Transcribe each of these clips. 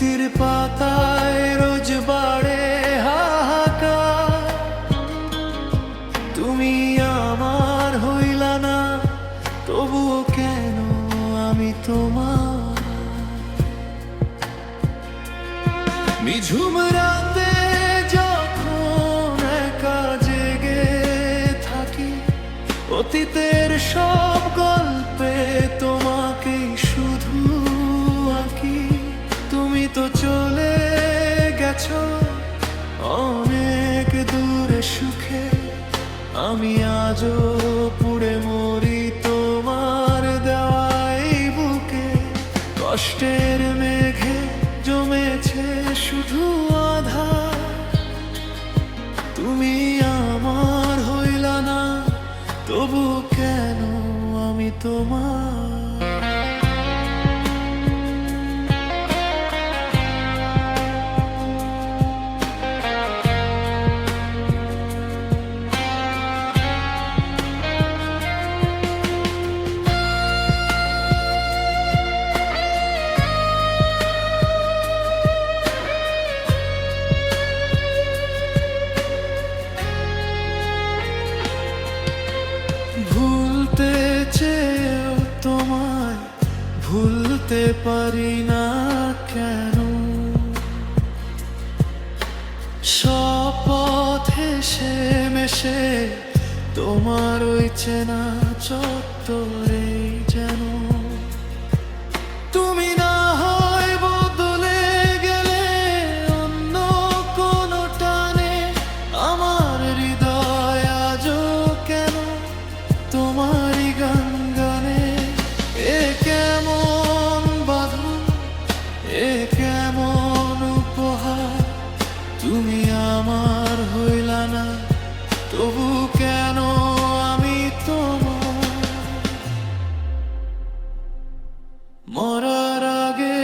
স্মৃতির পাতায় রোজ বাড়ে হাহাকার। তুমি আমার হইলা না, তবুও কেন আমি তোমার। নিঝুম রাতে যখন একা জেগে থাকি, অতীতের সব গল্পে তোমাকেই শুধু আঁকি। তুমি তো চলে গেছো অনেক দূরে সুখে, আমি আজও পুড়ে মরি তোমার দেওয়াই বুকে। কষ্টের মেঘে জমেছে শুধু আধার, তুমি আমার হইলা না, তবু কেন আমি তোমার। ভুলতে চেয়েও তোমায় ভুলতে পারি না কেন। সব পথে সে মেশে তোমার ওই চেনা চত্বরে যেন। তুমি না হয় বদলে গেলে অন্য কোনো টানে, আমার হৃদয় আজও কেন তোমারই গান গানে। এ কেমন বাঁধন, এ কেমন উপহার, তুমি আমার হইলা না, তবু কেন আমি তোমার। মরার আগে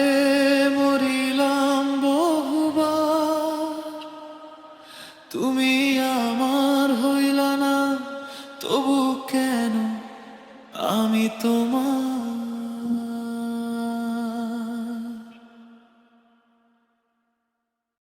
মরিলাম বহুবার, তুমি আমার হইলা না, তবু কেন আমি তোমার।